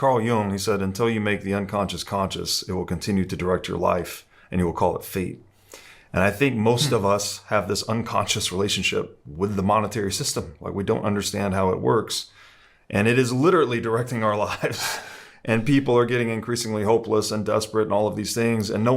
Carl Jung. He said, until you make the unconscious conscious, it will continue to direct your life, and you will call it fate. And I think most of us have this unconscious relationship with the monetary system. Like, we don't understand how it works. And it is literally directing our lives. And people are getting increasingly hopeless and desperate and all of these things. And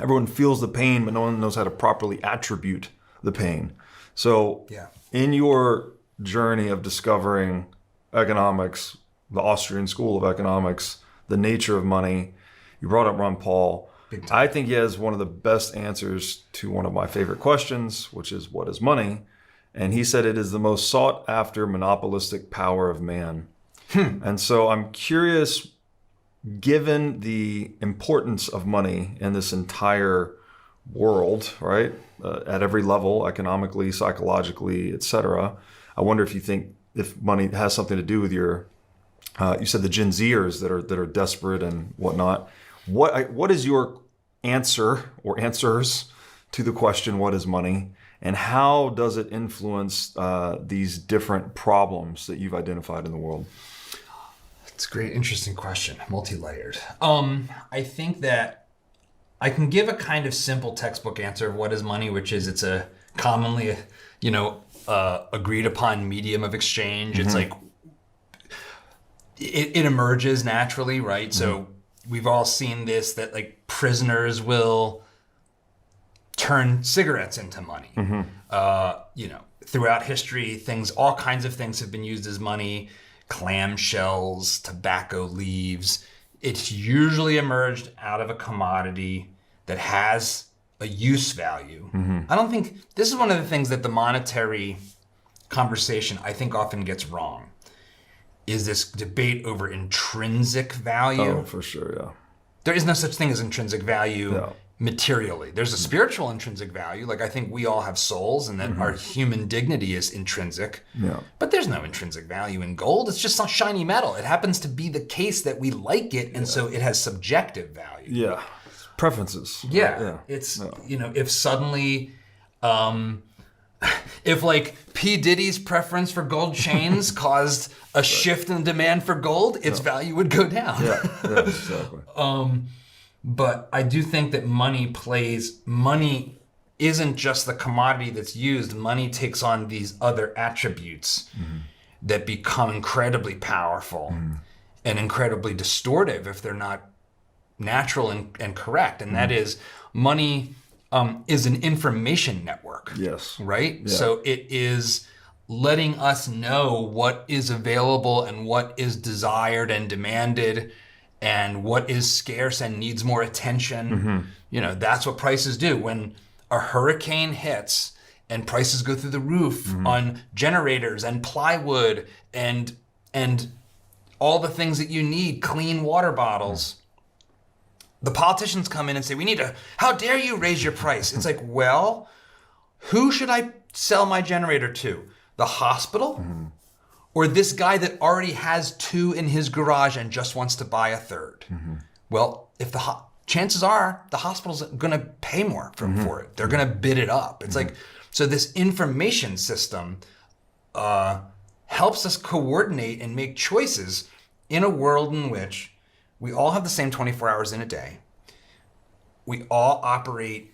everyone feels the pain, but no one knows how to properly attribute the pain. So in your journey of discovering economics, the Austrian school of economics, the nature of money, you brought up Ron Paul. I think he has one of the best answers to one of my favorite questions, which is, what is money? And he said it is the most sought after monopolistic power of man. And so I'm curious, given the importance of money in this entire world, right? At every level, economically, psychologically, etc. I wonder if you think if money has something to do with your, you said the Gen Zers that are desperate and whatnot. What is your answer or answers to the question, what is money? And how does it influence these different problems that you've identified in the world? It's a great, interesting question, multi-layered. I think that I can give a kind of simple textbook answer of what is money, which is it's a commonly, agreed upon medium of exchange. It's like, it emerges naturally, right? So we've all seen this, that like prisoners will turn cigarettes into money. Throughout history, all kinds of things have been used as money. Clamshells, tobacco leaves. It's usually emerged out of a commodity that has a use value. I don't think, this is one of the things that the monetary conversation I think often gets wrong, is this debate over intrinsic value. Oh, for sure, yeah. There is no such thing as intrinsic value materially. There's a spiritual intrinsic value. Like, I think we all have souls and that our human dignity is intrinsic. Yeah. But there's no intrinsic value in gold. It's just some shiny metal. It happens to be the case that we like it, and so it has subjective value. Yeah. Preferences. Yeah. It's, if suddenly... if like P. Diddy's preference for gold chains caused a shift in demand for gold, its value would go down. Yeah, exactly. But I do think that money isn't just the commodity that's used. Money takes on these other attributes that become incredibly powerful and incredibly distortive if they're not natural and correct. And that is, money is an information network. Yes. Right? Yeah. So it is letting us know what is available and what is desired and demanded and what is scarce and needs more attention. That's what prices do. When a hurricane hits and prices go through the roof on generators and plywood and all the things that you need, clean water bottles, the politicians come in and say, how dare you raise your price? It's like, well, who should I sell my generator to? The hospital? Or this guy that already has 2 in his garage and just wants to buy a 3rd? Well, if chances are the hospital's going to pay more for it. They're going to bid it up. It's like, so this information system helps us coordinate and make choices in a world in which we all have the same 24 hours in a day. We all operate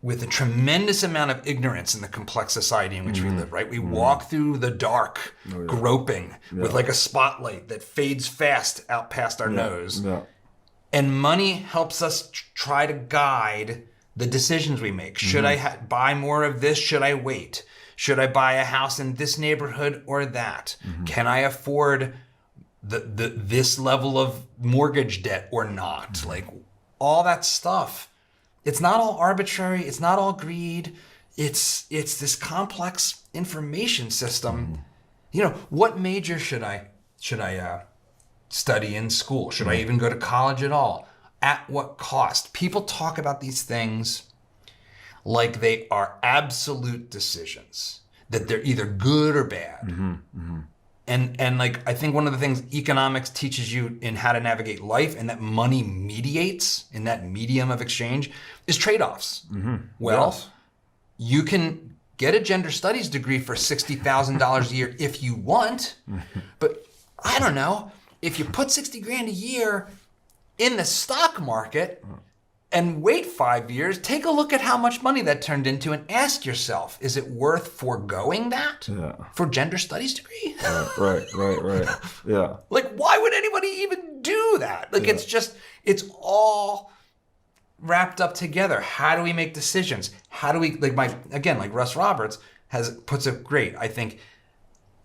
with a tremendous amount of ignorance in the complex society in which we live, right? We walk through the dark, groping with like a spotlight that fades fast out past our nose. And money helps us try to guide the decisions we make. Should I buy more of this? Should I wait? Should I buy a house in this neighborhood or that? Can I afford this level of mortgage debt or not? Like, all that stuff. It's not all arbitrary. It's not all greed. It's this complex information system. What major should I study in school? Should I even go to college at all? At what cost? People talk about these things like they are absolute decisions, that they're either good or bad. And like, I think one of the things economics teaches you in how to navigate life, and that money mediates in that medium of exchange, is trade-offs. You can get a gender studies degree for $60,000 a year if you want, but I don't know. if you put 60 grand a year in the stock market and wait 5 years, take a look at how much money that turned into and ask yourself, is it worth foregoing that for gender studies degree? Right. Yeah. Like, why would anybody even do that? Like, it's all wrapped up together. How do we make decisions? How do we, like Russ Roberts puts it great. I think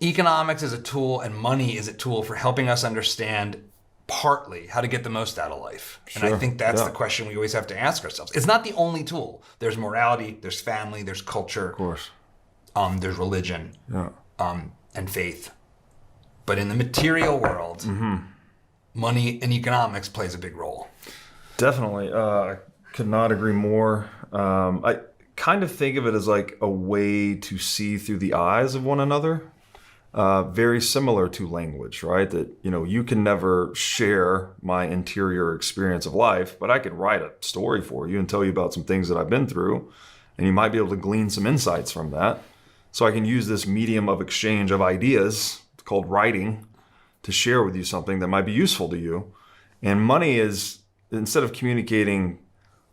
economics is a tool and money is a tool for helping us understand partly how to get the most out of life. And I think that's the question we always have to ask ourselves. It's not the only tool. There's morality, there's family, there's culture. Of course. There's religion and faith. But in the material world, money and economics plays a big role. Definitely. I could not agree more. I kind of think of it as like a way to see through the eyes of one another. Very similar to language, right? That, you can never share my interior experience of life, but I could write a story for you and tell you about some things that I've been through, and you might be able to glean some insights from that. So I can use this medium of exchange of ideas called writing to share with you something that might be useful to you. And money is, instead of communicating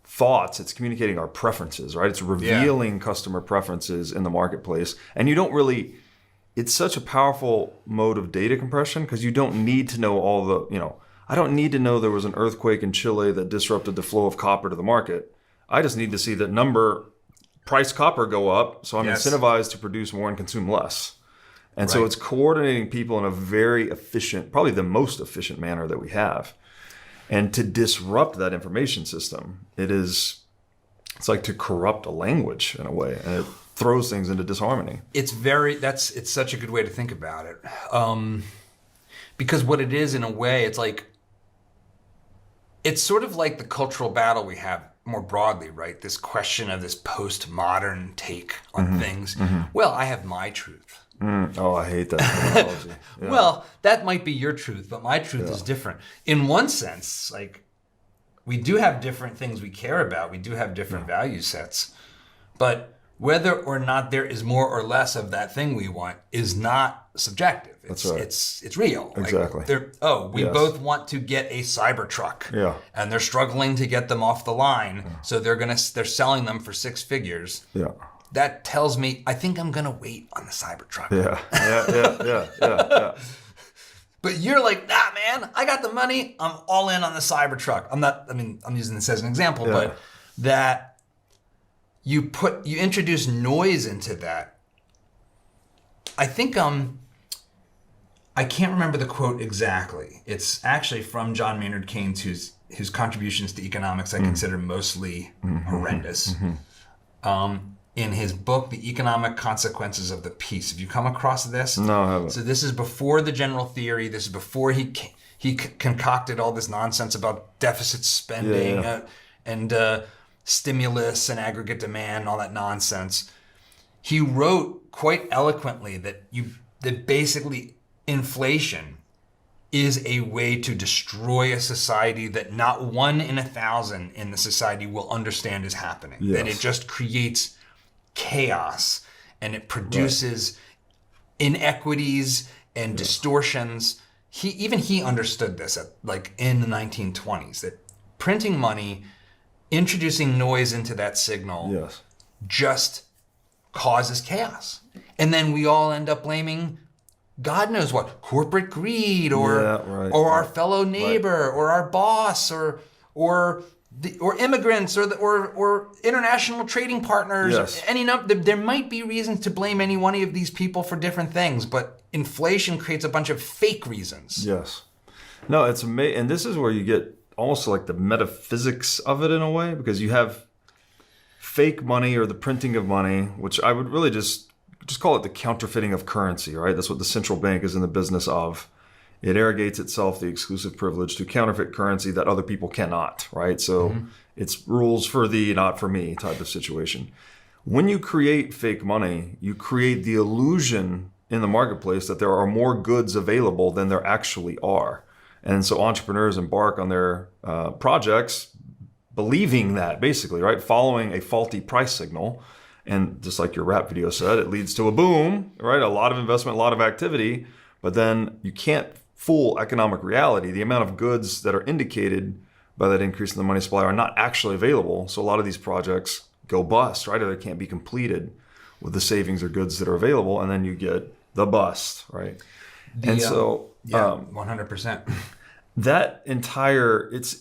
thoughts, it's communicating our preferences, right? It's revealing customer preferences in the marketplace. And you don't really... It's such a powerful mode of data compression because you don't need to know all the, I don't need to know there was an earthquake in Chile that disrupted the flow of copper to the market. I just need to see that price copper go up, so I'm incentivized to produce more and consume less. And so it's coordinating people in a very efficient, probably the most efficient manner that we have. And to disrupt that information system, it's like to corrupt a language in a way. And it throws things into disharmony. It's such a good way to think about it. Because what it is, in a way, it's sort of like the cultural battle we have more broadly, right? This question of this postmodern take on things. Well, I have my truth. Oh, I hate that terminology. Yeah. Well, that might be your truth, but my truth is different. In one sense, like, we do have different things we care about. We do have different value sets. But whether or not there is more or less of that thing we want is not subjective. That's right. It's real. Exactly. We both want to get a Cybertruck. Yeah. And they're struggling to get them off the line. So they're selling them for 6 figures. Yeah. That tells me I think I'm gonna wait on the Cybertruck. Yeah. But you're like, nah, man, I got the money. I'm all in on the Cybertruck. I'm using this as an example, but that you introduce noise into that. I think I can't remember the quote exactly. It's actually from John Maynard Keynes, whose contributions to economics I consider mostly horrendous. In his book, The Economic Consequences of the Peace. Have you come across this? No, I haven't. So this is before the general theory. This is before he concocted all this nonsense about deficit spending and stimulus and aggregate demand and all that nonsense. He wrote quite eloquently that basically inflation is a way to destroy a society that not 1 in 1,000 in the society will understand is happening. Yes. That it just creates chaos and it produces inequities and distortions. He understood this in the 1920s, that printing money, introducing noise into that signal just causes chaos. And then we all end up blaming God knows what, corporate greed or our fellow neighbor or our boss or immigrants or international trading partners. There might be reasons to blame any one of these people for different things, but inflation creates a bunch of fake reasons. Yes. No, it's amazing. And this is where you get almost like the metaphysics of it in a way, because you have fake money or the printing of money, which I would really just call it the counterfeiting of currency, right? That's what the central bank is in the business of. It arrogates itself the exclusive privilege to counterfeit currency that other people cannot, right? So it's rules for thee, not for me type of situation. When you create fake money, you create the illusion in the marketplace that there are more goods available than there actually are. And so entrepreneurs embark on their projects believing that, basically, right? Following a faulty price signal. And just like your rap video said, it leads to a boom, right? A lot of investment, a lot of activity, but then you can't full economic reality, the amount of goods that are indicated by that increase in the money supply are not actually available. So a lot of these projects go bust, right? Or they can't be completed with the savings or goods that are available. And then you get the bust, right? And so... 100%. That entire, it's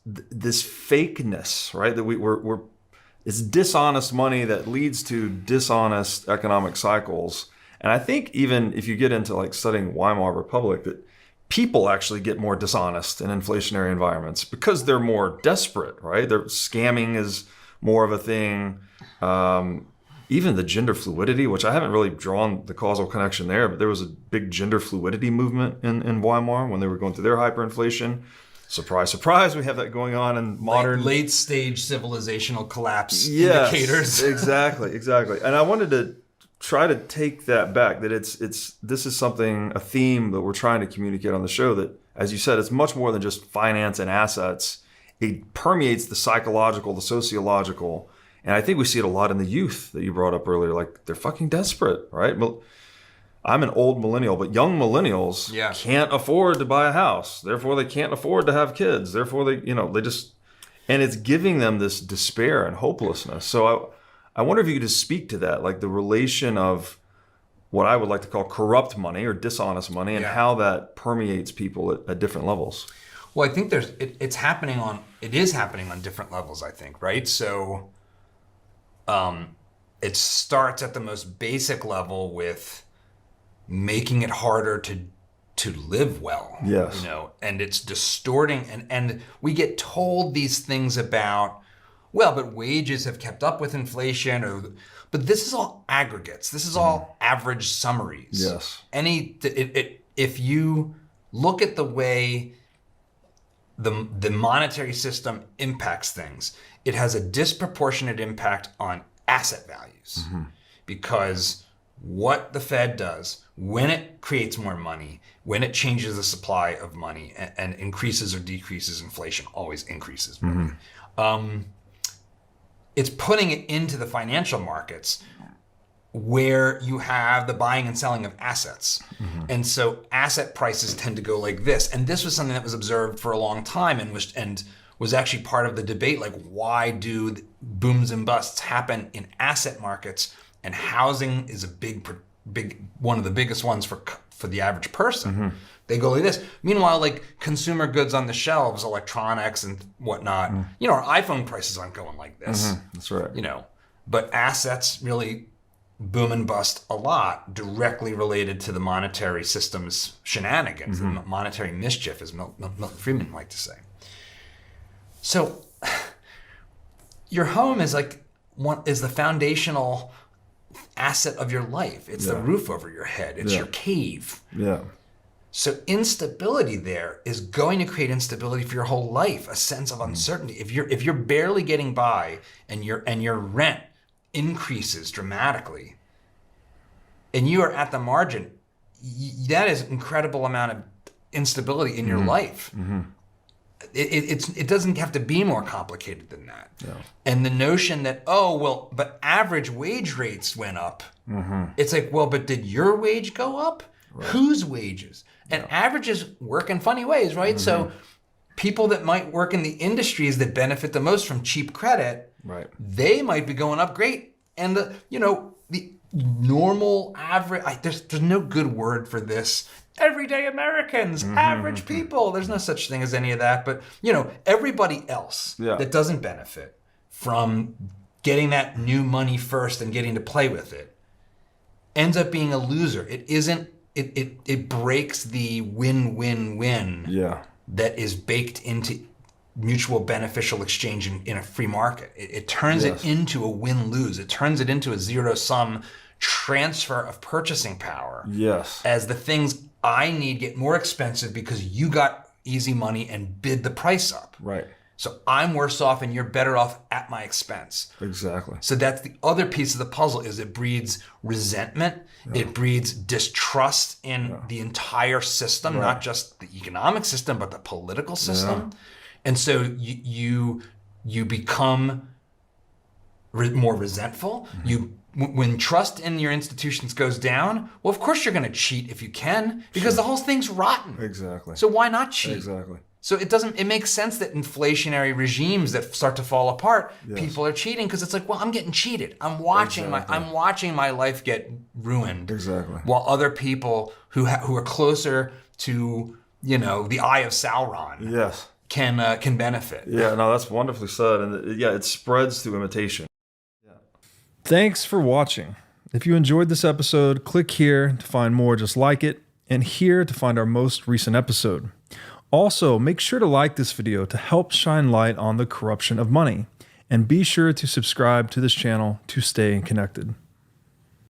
this fakeness, right? That we're it's dishonest money that leads to dishonest economic cycles. And I think even if you get into like studying Weimar Republic, that people actually get more dishonest in inflationary environments because they're more desperate, right? Their scamming is more of a thing. Even the gender fluidity, which I haven't really drawn the causal connection there, but there was a big gender fluidity movement in Weimar when they were going through their hyperinflation. Surprise, surprise, we have that going on in modern... Late stage civilizational collapse indicators. Exactly. And I wanted to try to take that back, that this is something, a theme that we're trying to communicate on the show that, as you said, it's much more than just finance and assets. It permeates the psychological, the sociological. And I think we see it a lot in the youth that you brought up earlier. Like, they're fucking desperate, right? I'm an old millennial, but young millennials can't afford to buy a house. Therefore, they can't afford to have kids. Therefore, they just... And it's giving them this despair and hopelessness. So I wonder if you could just speak to that, like the relation of what I would like to call corrupt money or dishonest money and how that permeates people at different levels. Well, I think it is happening on different levels, I think, right? So it starts at the most basic level with making it harder to live well. Yes. And it's distorting and we get told these things about, well, but wages have kept up with inflation, but this is all aggregates. This is all average summaries. Yes. If you look at the way the monetary system impacts things, it has a disproportionate impact on asset values because what the Fed does when it creates more money, when it changes the supply of money and increases or decreases inflation, always increases money. It's putting it into the financial markets where you have the buying and selling of assets. And so asset prices tend to go like this. And this was something that was observed for a long time and was actually part of the debate, like why do booms and busts happen in asset markets? And housing is a big one of the biggest ones for the average person. They go like this. Meanwhile, like consumer goods on the shelves, electronics and whatnot, our iPhone prices aren't going like this. That's right. But assets really boom and bust a lot, directly related to the monetary system's shenanigans, the monetary mischief, as Milton Friedman liked to say. So your home is the foundational asset of your life. It's the roof over your head. It's your cave. Yeah. So instability there is going to create instability for your whole life, a sense of uncertainty. If you're barely getting by and your rent increases dramatically and you are at the margin, that is an incredible amount of instability in your life. It doesn't have to be more complicated than that. Yeah. And the notion that, but average wage rates went up. It's like, well, but did your wage go up? Right. Whose wages? And averages work in funny ways, right? So people that might work in the industries that benefit the most from cheap credit, they might be going up great. And the normal average, there's no good word for this. Everyday Americans, average people. There's no such thing as any of that. But, everybody else that doesn't benefit from getting that new money first and getting to play with it ends up being a loser. It breaks the win-win-win that is baked into mutual beneficial exchange in a free market. It turns it into a win-lose. It turns it into a zero-sum transfer of purchasing power. As the things I need get more expensive because you got easy money and bid the price up. Right. So I'm worse off and you're better off at my expense. Exactly. So that's the other piece of the puzzle is it breeds resentment. It breeds distrust in the entire system, not just the economic system, but the political system. And so you become more resentful. You when trust in your institutions goes down, well, of course you're going to cheat if you can, because the whole thing's rotten. Exactly. So why not cheat? Exactly. So it makes sense that inflationary regimes that start to fall apart, people are cheating because it's like, well, I'm getting cheated. I'm watching my life get ruined. Exactly. While other people who are closer to, the eye of Sauron. Yes. Can benefit. Yeah, no, that's wonderfully said. And it spreads through imitation. Thanks for watching. If you enjoyed this episode, click here to find more just like it, and here to find our most recent episode. Also, make sure to like this video to help shine light on the corruption of money, and be sure to subscribe to this channel to stay connected.